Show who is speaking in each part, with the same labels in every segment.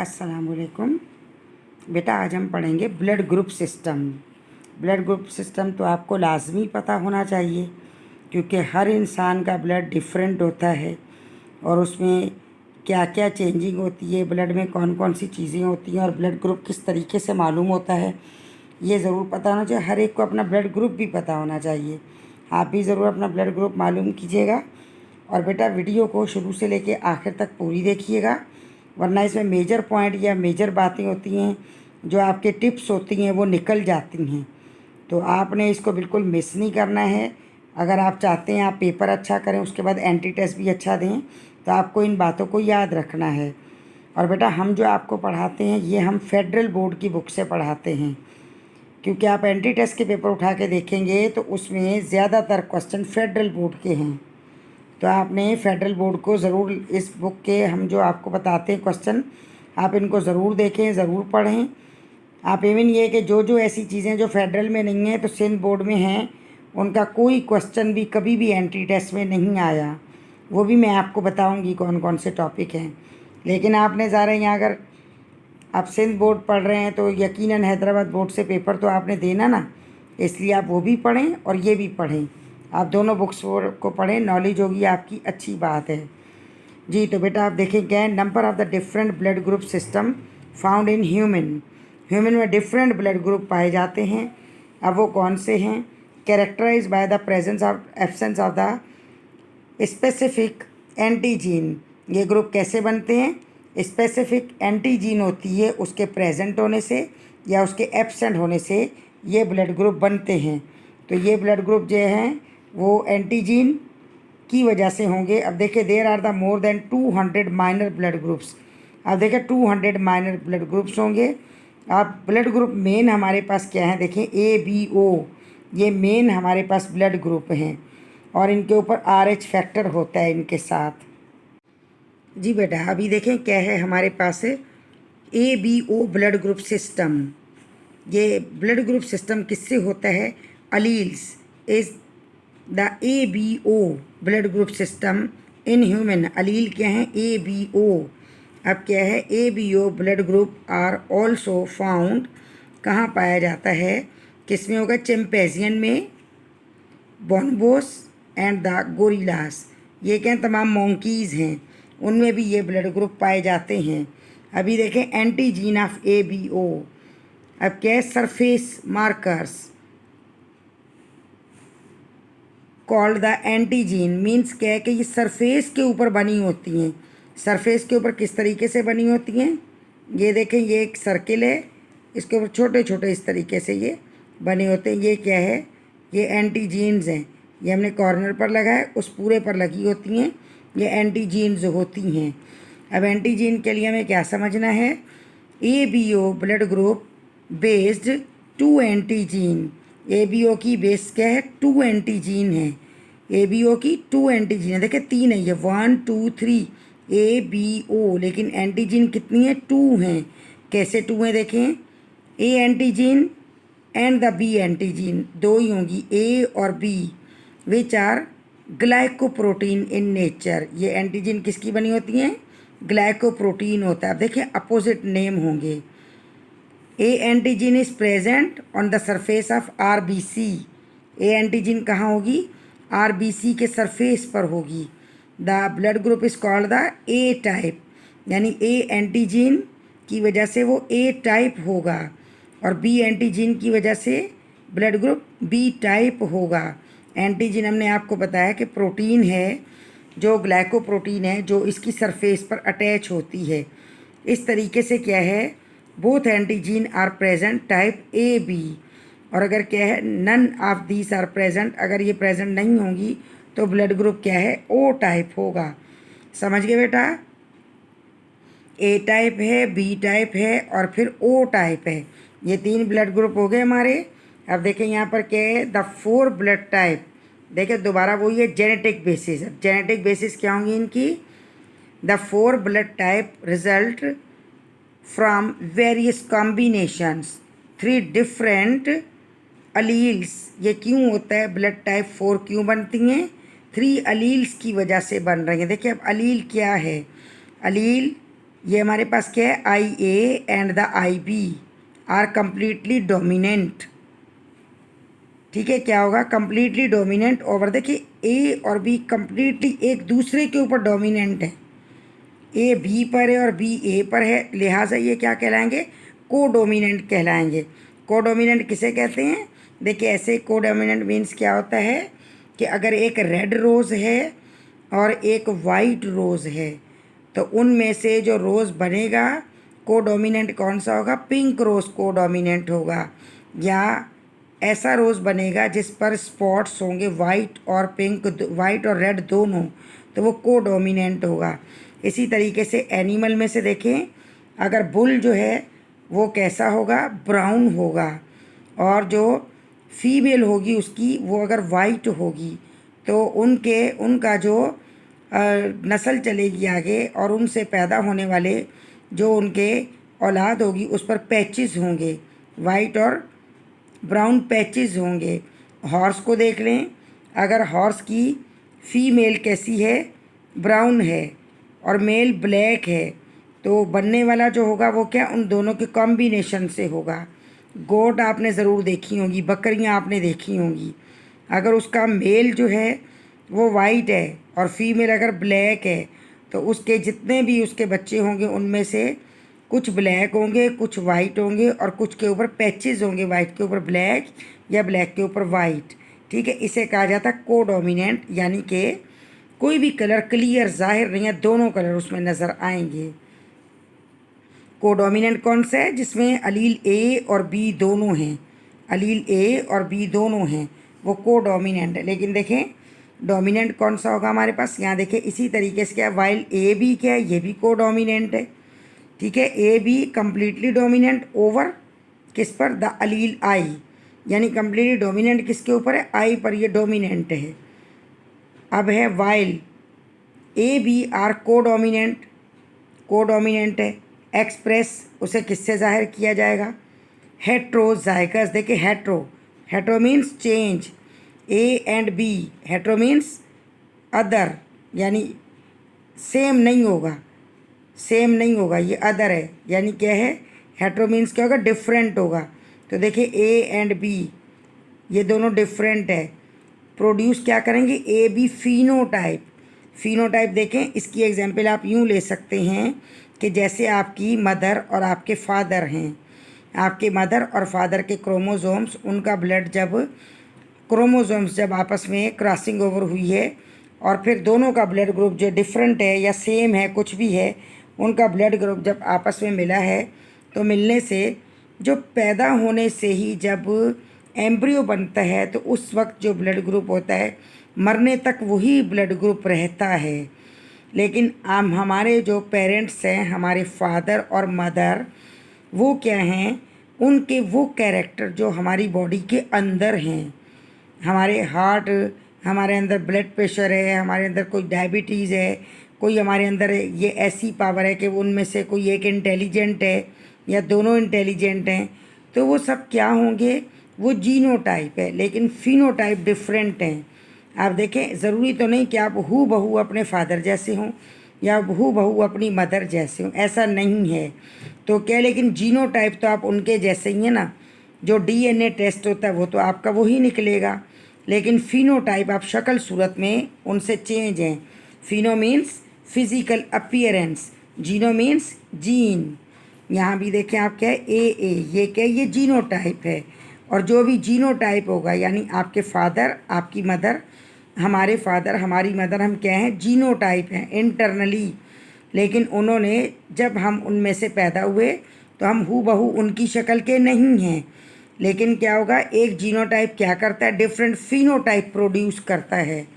Speaker 1: अस्सलामुअलैकुम। बेटा आज हम पढ़ेंगे blood group system. Blood group system तो आपको लाजमी पता होना चाहिए क्योंकि हर इंसान का ब्लड डिफरेंट होता है और उसमें क्या क्या चेंजिंग होती है, ब्लड में कौन कौन सी चीज़ें होती हैं और ब्लड ग्रुप किस तरीके से मालूम होता है, ये ज़रूर पता होना चाहिए। हर एक को अपना ब्लड ग्रुप भी पता होना चाहिए। आप भी ज़रूर अपना ब्लड ग्रुप मालूम कीजिएगा और बेटा वीडियो को शुरू से लेके आखिर तक पूरी देखिएगा, वरना इसमें मेजर पॉइंट या मेजर बातें होती हैं जो आपके टिप्स होती हैं वो निकल जाती हैं। तो आपने इसको बिल्कुल मिस नहीं करना है। अगर आप चाहते हैं आप पेपर अच्छा करें, उसके बाद एंट्री टेस्ट भी अच्छा दें, तो आपको इन बातों को याद रखना है। और बेटा हम जो आपको पढ़ाते हैं ये हम फेडरल बोर्ड की बुक से पढ़ाते हैं, क्योंकि आप एंट्री टेस्ट के पेपर उठा के देखेंगे तो उसमें ज़्यादातर क्वेश्चन फेडरल बोर्ड के हैं। तो आपने फेडरल बोर्ड को ज़रूर, इस बुक के हम जो आपको बताते हैं क्वेश्चन, आप इनको ज़रूर देखें, ज़रूर पढ़ें। आप इवन ये कि जो जो ऐसी चीज़ें जो फेडरल में नहीं हैं तो सिंध बोर्ड में हैं, उनका कोई क्वेश्चन भी कभी भी एंट्री टेस्ट में नहीं आया, वो भी मैं आपको बताऊंगी कौन कौन से टॉपिक हैं। लेकिन आपने ज़रा यहाँ अगर आप सिंध बोर्ड पढ़ रहे हैं तो यकीनन हैदराबाद बोर्ड से पेपर तो आपने देना ना, इसलिए आप वो भी पढ़ें और ये भी पढ़ें। आप दोनों बुक्स को पढ़ें, नॉलेज होगी आपकी, अच्छी बात है जी। तो बेटा आप देखें क्या है, number of the different blood group system found in human. Human में डिफरेंट ब्लड ग्रुप पाए जाते हैं। अब वो कौन से हैं? Characterize by the presence of absence of the specific antigen. ये ग्रुप कैसे बनते हैं? स्पेसिफिक एंटीजीन होती है, उसके प्रेजेंट होने से या उसके एब्सेंट होने से ये ब्लड ग्रुप बनते हैं। तो ये ब्लड ग्रुप जो हैं वो एंटीजीन की वजह से होंगे। अब देखिए, there are the more than 200 minor blood groups. अब देखिए 200 माइनर ब्लड ग्रुप्स होंगे। अब ब्लड ग्रुप मेन हमारे पास क्या है, देखें ABO, ये मेन हमारे पास ब्लड ग्रुप हैं और इनके ऊपर RH फैक्टर होता है इनके साथ जी। बेटा अभी देखें क्या है हमारे पास ABO ब्लड ग्रुप सिस्टम। ये ब्लड ग्रुप सिस्टम किससे होता है? Alleles is the ABO blood group system in human. Allele क्या है? ABO। अब क्या है? ABO blood group are also found, कहाँ पाया जाता है? किस में होगा? चिम्पैजियन में, बोनबोस एंड द गोरिलास। ये क्या है? तमाम मोंकीज़ हैं, उनमें भी ये ब्लड ग्रुप पाए जाते हैं। अभी देखें एंटीजीन ऑफ ABO। अब क्या है? Surface markers called the एंटीजीन। Means क्या है कि ये सरफेस के ऊपर बनी होती हैं। सरफेस के ऊपर किस तरीके से बनी होती हैं? ये देखें, ये एक सर्किल है, इसके ऊपर छोटे छोटे इस तरीके से ये बने होते हैं। ये क्या है? ये एंटीजीन्स हैं। ये हमने कॉर्नर पर लगाया, उस पूरे पर लगी होती हैं, ये एंटीजीन्स होती हैं। अब एंटीजीन के लिए हमें क्या समझना है? ABO blood group based 2 एंटीजीन। ABO की बेस क्या है? 2 एंटीजीन है। ABO की 2 एंटीजीन है। देखिए 3 है, ये 1 2 3 ABO, लेकिन एंटीजीन कितनी है? 2 हैं। कैसे 2 हैं? देखें, A antigen and the B antigen, 2 ही होंगी, A और B, which are glycoprotein in nature. ये एंटीजीन किसकी बनी होती हैं? ग्लाइकोप्रोटीन होता है। अब देखिए अपोजिट नेम होंगे। A एंटीजीन is present on the surface of RBC। A एंटीजीन कहाँ होगी? RBC के सरफेस पर होगी। The blood group is called the A type, यानी A एंटीजीन की वजह से वो A टाइप होगा और B एंटीजीन की वजह से ब्लड ग्रुप B टाइप होगा। एंटीजीन हमने आपको बताया कि प्रोटीन है, जो ग्लाइकोप्रोटीन है, जो इसकी सरफेस पर अटैच होती है। इस तरीके से क्या है, both antigen are present type AB। और अगर क्या है, none of these are present, अगर ये प्रेजेंट नहीं होंगी तो ब्लड ग्रुप क्या है? O टाइप होगा। समझ गए बेटा? A टाइप है, B टाइप है और फिर O टाइप है। ये 3 ब्लड ग्रुप हो गए हमारे। अब देखें यहाँ पर क्या है? The 4 blood type. देखें दोबारा वही है, जेनेटिक बेसिस। अब जेनेटिक बेसिस क्या होंगी इनकी? The 4 blood type result from various combinations 3 different alleles. ये क्यों होता है? ब्लड टाइप 4 क्यों बनती हैं? 3 अलील्स की वजह से बन रही हैं। देखिए अब अलील क्या है? अलील ये हमारे पास क्या है, I A and the I B are completely dominant. ठीक है, क्या होगा, कंप्लीटली डोमिनेंट ओवर, देखिए ए और बी कंप्लीटली एक दूसरे के ऊपर डोमिनेंट है। ए बी पर है और बी ए पर है, लिहाजा ये क्या कहलाएंगे, को डोमिनेंट कहलाएंगे। को डोमिनेंट किसे कहते हैं, देखिए ऐसे को डोमिनेंट मीन्स क्या होता है कि अगर एक रेड रोज़ है और एक वाइट रोज़ है तो उनमें से जो रोज़ बनेगा को डोमिनेंट कौन सा होगा, पिंक रोज़ को डोमिनेंट होगा। या ऐसा रोज़ बनेगा जिस पर स्पॉट्स होंगे वाइट और पिंक, वाइट और रेड दोनों, तो वो को डोमिनेंट होगा। इसी तरीके से एनिमल में से देखें, अगर बुल जो है वो कैसा होगा, ब्राउन होगा, और जो फीमेल होगी उसकी वो अगर वाइट होगी तो उनका जो नस्ल चलेगी आगे और उनसे पैदा होने वाले जो उनके औलाद होगी उस पर पैचेस होंगे, वाइट और ब्राउन पैचेस होंगे। हॉर्स को देख लें, अगर हॉर्स की फीमेल कैसी है, ब्राउन है और मेल ब्लैक है, तो बनने वाला जो होगा वो क्या, उन दोनों के कॉम्बिनेशन से होगा। गोट आपने ज़रूर देखी होगी, बकरियां आपने देखी होंगी, अगर उसका मेल जो है वो वाइट है और फीमेल अगर ब्लैक है तो उसके जितने भी उसके बच्चे होंगे उनमें से कुछ ब्लैक होंगे, कुछ वाइट होंगे और कुछ के ऊपर पैचेस होंगे, वाइट के ऊपर ब्लैक या ब्लैक के ऊपर वाइट। ठीक है, इसे कहा जाता है को डोमिनेंट, यानी कि कोई भी कलर क्लियर जाहिर नहीं है, दोनों कलर उसमें नज़र आएंगे। को डोमिनेंट कौन सा है, जिसमें अलील ए और बी दोनों हैं, अलील ए और बी दोनों हैं, वो को डोमिनेंट है। लेकिन देखें डोमिनेंट कौन सा होगा हमारे पास, यहाँ देखें इसी तरीके से क्या है, वाइल ए बी क्या है, ये भी को डोमिनेंट है। ठीक है, A be completely dominant over किस पर, द अलील आई, यानी कम्प्लीटली डोमिनेंट किसके ऊपर है, आई पर, ये डोमिनेंट है। अब है वाइल ए बी आर को डोमिनेंट है। एक्सप्रेस उसे किससे जाहिर किया जाएगा, हेट्रोजाइगस। देखिए hetero means change, A and B, hetero means other, यानी सेम नहीं होगा, ये अदर है, यानी क्या है, हेट्रो मीन्स क्या होगा, डिफरेंट होगा। तो देखिए ए एंड बी ये दोनों डिफरेंट है, प्रोड्यूस क्या करेंगे, ए बी फिनोटाइप देखें, इसकी एग्जांपल आप यूँ ले सकते हैं कि जैसे आपकी मदर और आपके फादर हैं, आपके मदर और फादर के क्रोमोसोम्स, उनका ब्लड जब आपस में क्रॉसिंग ओवर हुई है और फिर दोनों का ब्लड ग्रुप जो डिफरेंट है या सेम है, कुछ भी है, उनका ब्लड ग्रुप जब आपस में मिला है तो मिलने से जो पैदा होने से ही जब एम्ब्रियो बनता है तो उस वक्त जो ब्लड ग्रुप होता है मरने तक वही ब्लड ग्रुप रहता है। लेकिन हमारे जो पेरेंट्स हैं, हमारे फादर और मदर, वो क्या हैं, उनके वो कैरेक्टर जो हमारी बॉडी के अंदर हैं, हमारे हार्ट, हमारे अंदर ब्लड प्रेशर है, हमारे अंदर कोई डायबिटीज़ है, कोई हमारे अंदर ये ऐसी पावर है कि उनमें से कोई एक इंटेलिजेंट है या दोनों इंटेलिजेंट हैं, तो वो सब क्या होंगे, वो जीनोटाइप है, लेकिन फिनोटाइप डिफरेंट हैं। आप देखें, ज़रूरी तो नहीं कि आप हू बहू अपने फादर जैसे हों या हू बहू अपनी मदर जैसे हों, ऐसा नहीं है। तो क्या, लेकिन जीनोटाइप तो आप उनके जैसे ही हैं ना, जो डीएनए टेस्ट होता है वो तो आपका वही निकलेगा, लेकिन फिनोटाइप आप शक्ल सूरत में उनसे चेंज हैं। फिनो मीन्स फिजिकल अपीयरेंस, जीनो मीन्स जीन। यहाँ भी देखें आप क्या है, ये क्या है, ये जीनोटाइप है। और जो भी जीनोटाइप होगा, यानी आपके फादर, आपकी मदर, हमारे फादर, हमारी मदर, हम क्या हैं, जीनोटाइप हैं इंटरनली। लेकिन उन्होंने, जब हम उनमें से पैदा हुए तो हम हू बहू उनकी शक्ल के नहीं हैं, लेकिन क्या होगा, एक जीनोटाइप क्या करता है, डिफरेंट फिनोटाइप प्रोड्यूस करता है।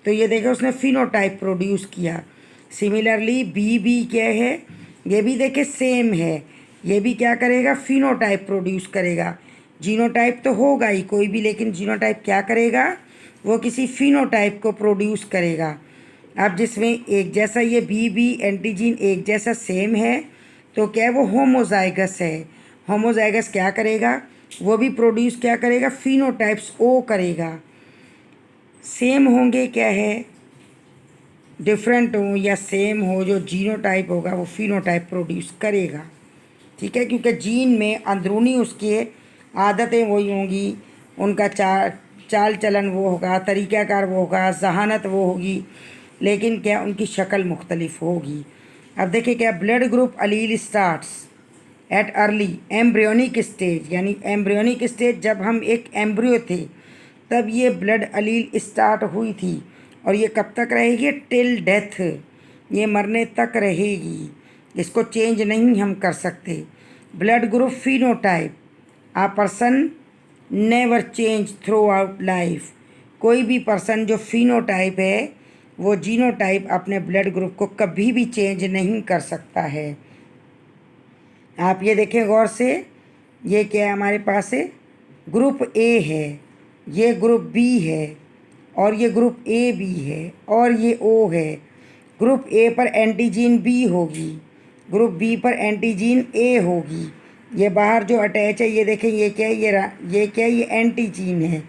Speaker 1: तो ये देखो उसने फिनोटाइप प्रोड्यूस किया। सिमिलरली बी क्या है, ये भी देखे सेम है, ये भी क्या करेगा, फिनोटाइप प्रोड्यूस करेगा। जीनोटाइप तो होगा ही कोई भी, लेकिन जीनोटाइप क्या करेगा, वो किसी फिनोटाइप को प्रोड्यूस करेगा। अब जिसमें एक जैसा ये बी एंटीजीन एक जैसा सेम है तो क्या है, वो होमोजाइगस है। होमोजाइगस क्या करेगा, वो भी प्रोड्यूस क्या करेगा, फिनोटाइप्स ओ करेगा। सेम होंगे क्या है, डिफरेंट हो या सेम हो, जो जीनोटाइप होगा वो फिनोटाइप प्रोड्यूस करेगा। ठीक है, क्योंकि जीन में अंदरूनी उसके आदतें वही होंगी, उनका चाल चलन वो होगा, तरीक़ाकार वो होगा, जहानत वो होगी, लेकिन क्या उनकी शक्ल मुख्तलिफ होगी। अब देखिए क्या, blood group allele starts at early embryonic stage, यानी एम्ब्रियोनिक स्टेज जब हम एक एम्ब्रियो थे तब ये ब्लड अलील स्टार्ट हुई थी, और ये कब तक रहेगी? टिल डेथ, ये मरने तक रहेगी, इसको चेंज नहीं हम कर सकते। ब्लड ग्रुप फिनोटाइप, आ person never change through out life, कोई भी पर्सन जो फिनोटाइप है वो जीनोटाइप अपने ब्लड ग्रुप को कभी भी चेंज नहीं कर सकता है। आप ये देखें गौर से, ये क्या है हमारे पास है? ग्रुप ए है, ये ग्रुप बी है, और ये ग्रुप ए बी है, और ये ओ है। ग्रुप ए पर एंटीजीन बी होगी, ग्रुप बी पर एंटीजीन ए होगी। ये बाहर जो अटैच है ये देखें, ये क्या है? ये क्या है? ये एंटीजीन है।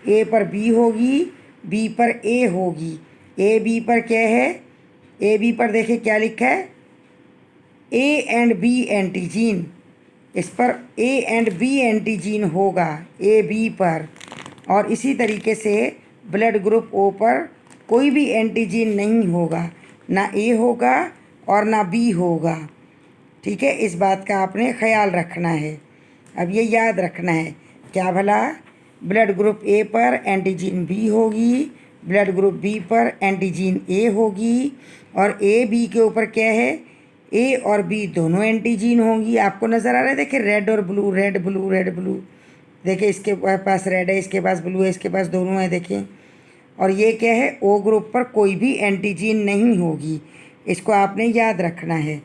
Speaker 1: ए पर बी होगी, बी पर ए होगी, ए बी पर क्या है? ए बी पर देखें क्या लिखा है? ए एंड बी एंटीजीन, इस पर ए एंड बी एंटीजीन होगा ए बी पर। और इसी तरीके से ब्लड ग्रुप ओ पर कोई भी एंटीजीन नहीं होगा, ना ए होगा और ना बी होगा। ठीक है, इस बात का आपने ख्याल रखना है। अब ये याद रखना है क्या भला? ब्लड ग्रुप ए पर एंटीजीन बी होगी, ब्लड ग्रुप बी पर एंटीजीन ए होगी, और ए बी के ऊपर क्या है? ए और बी दोनों एंटीजीन होंगी। आपको नज़र आ रहा है? देखिए रेड और blue, red blue, red blue. देखिए इसके पास रेड है, इसके पास ब्लू है, इसके पास दोनों है, देखिए। और ये क्या है? ओ ग्रुप पर कोई भी एंटीजीन नहीं होगी, इसको आपने याद रखना है।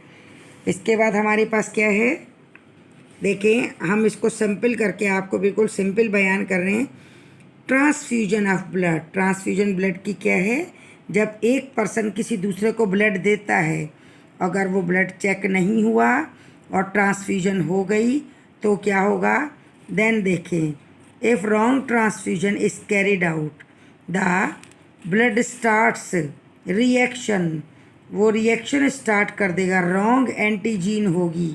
Speaker 1: इसके बाद हमारे पास क्या है? देखें, हम इसको सिंपल करके आपको बिल्कुल सिंपल बयान कर रहे हैं। Transfusion of blood, transfusion blood की क्या है? जब एक पर्सन किसी दूसरे को ब्लड देता है, अगर वो ब्लड चेक नहीं हुआ और ट्रांसफ्यूजन हो गई तो क्या होगा? देन देखें, if wrong transfusion is carried out the blood starts reaction, वो रिएक्शन स्टार्ट कर देगा। रॉन्ग एंटीजीन होगी,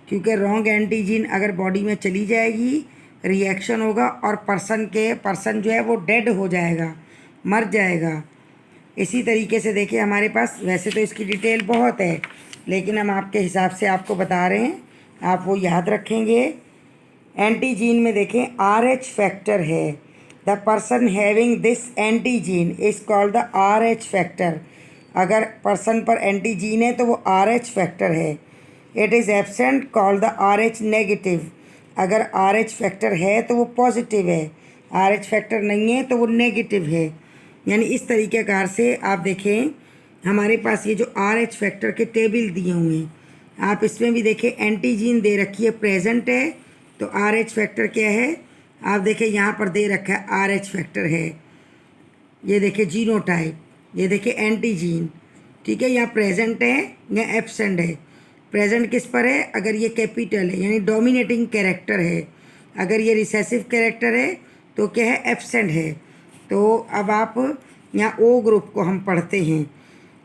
Speaker 1: क्योंकि रॉन्ग एंटीजीन अगर बॉडी में चली जाएगी रिएक्शन होगा, और पर्सन जो है वो डेड हो जाएगा, मर जाएगा। इसी तरीके से देखिए हमारे पास, वैसे तो इसकी डिटेल बहुत है लेकिन हम आपके हिसाब से आपको बता रहे हैं, आप वो याद रखेंगे। एंटीजीन में देखें RH फैक्टर है, the person having this एंटीजीन is called the RH factor. अगर पर्सन पर एंटीजीन है तो वो RH फैक्टर है। It is absent called the RH negative, अगर RH फैक्टर है तो वो पॉजिटिव है, RH फैक्टर नहीं है तो वो नेगेटिव है। यानी इस तरीक़ेकार से आप देखें हमारे पास ये जो RH फैक्टर के टेबल दिए हुए हैं, आप इसमें भी देखें एंटीजीन दे रखी है, प्रेजेंट है, तो RH फैक्टर क्या है? आप देखें यहाँ पर दे रखा है RH फैक्टर है। ये देखिए जीनोटाइप, ये देखिए एंटीजीन। ठीक है, यहाँ प्रेजेंट है या एब्सेंट है। प्रेजेंट किस पर है? अगर ये कैपिटल है यानी डोमिनेटिंग कैरेक्टर है, अगर ये रिसेसिव कैरेक्टर है तो क्या है? एब्सेंट है। तो अब आप यहाँ ओ ग्रुप को हम पढ़ते हैं,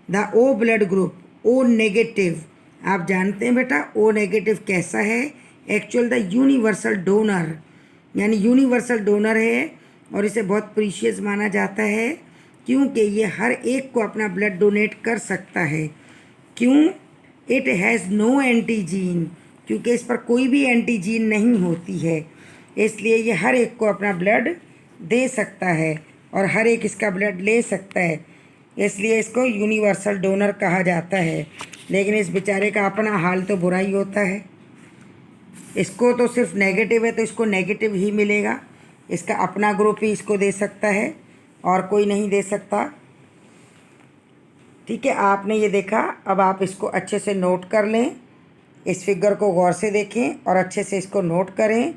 Speaker 1: the O blood group, O negative. आप जानते हैं बेटा ओ नेगेटिव कैसा है? एक्चुअल द यूनिवर्सल डोनर, यानी यूनिवर्सल डोनर है, और इसे बहुत प्रीशियस माना जाता है क्योंकि ये हर एक को अपना ब्लड डोनेट कर सकता है। क्यों? इट हैज़ नो एंटीजीन, क्योंकि इस पर कोई भी एंटीजीन नहीं होती है, इसलिए ये हर एक को अपना ब्लड दे सकता है और हर एक इसका ब्लड ले सकता है, इसलिए इसको यूनिवर्सल डोनर कहा जाता है। लेकिन इस बेचारे का अपना हाल तो बुरा ही होता है, इसको तो सिर्फ नेगेटिव है तो इसको नेगेटिव ही मिलेगा, इसका अपना ग्रुप ही इसको दे सकता है और कोई नहीं दे सकता। ठीक है, आपने ये देखा, अब आप इसको अच्छे से नोट कर लें, इस फिगर को गौर से देखें और अच्छे से इसको नोट करें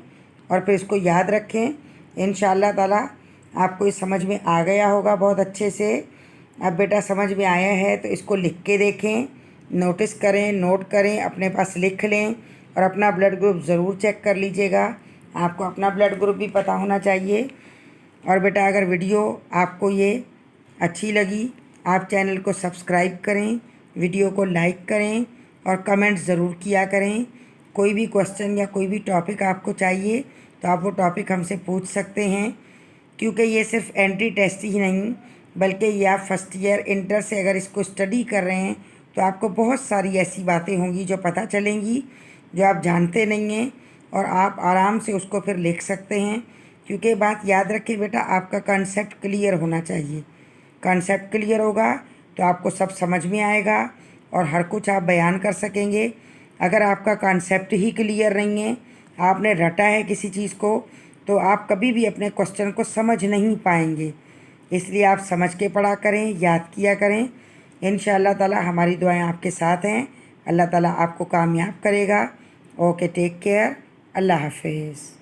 Speaker 1: और फिर इसको याद रखें। इंशाअल्लाह ताला आपको ये समझ में आ गया होगा बहुत अच्छे से। अब बेटा समझ में आया है तो इसको लिख के देखें, नोटिस करें, नोट करें, अपने पास लिख लें और अपना ब्लड ग्रुप ज़रूर चेक कर लीजिएगा। आपको अपना ब्लड ग्रुप भी पता होना चाहिए। और बेटा अगर वीडियो आपको ये अच्छी लगी, आप चैनल को सब्सक्राइब करें, वीडियो को लाइक करें और कमेंट ज़रूर किया करें। कोई भी क्वेश्चन या कोई भी टॉपिक आपको चाहिए तो आप वो टॉपिक हमसे पूछ सकते हैं, क्योंकि ये सिर्फ एंट्री टेस्ट ही नहीं बल्कि ये आप फर्स्ट ईयर इंटर से अगर इसको स्टडी कर रहे हैं तो आपको बहुत सारी ऐसी बातें होंगी जो पता चलेंगी जो आप जानते नहीं हैं, और आप आराम से उसको फिर लिख सकते हैं। क्योंकि बात याद रखिए बेटा, आपका कॉन्सेप्ट क्लियर होना चाहिए। कॉन्सेप्ट क्लियर होगा तो आपको सब समझ में आएगा और हर कुछ आप बयान कर सकेंगे। अगर आपका कॉन्सेप्ट ही क्लियर नहीं है, आपने रटा है किसी चीज़ को, तो आप कभी भी अपने क्वेश्चन को समझ नहीं पाएंगे। इसलिए आप समझ के पढ़ा करें, याद किया करें। इंशाअल्लाह ताला हमारी दुआएं आपके साथ हैं। अल्लाह ताला आपको कामयाब करेगा। ओके, टेक केयर, अल्लाह हाफिज़।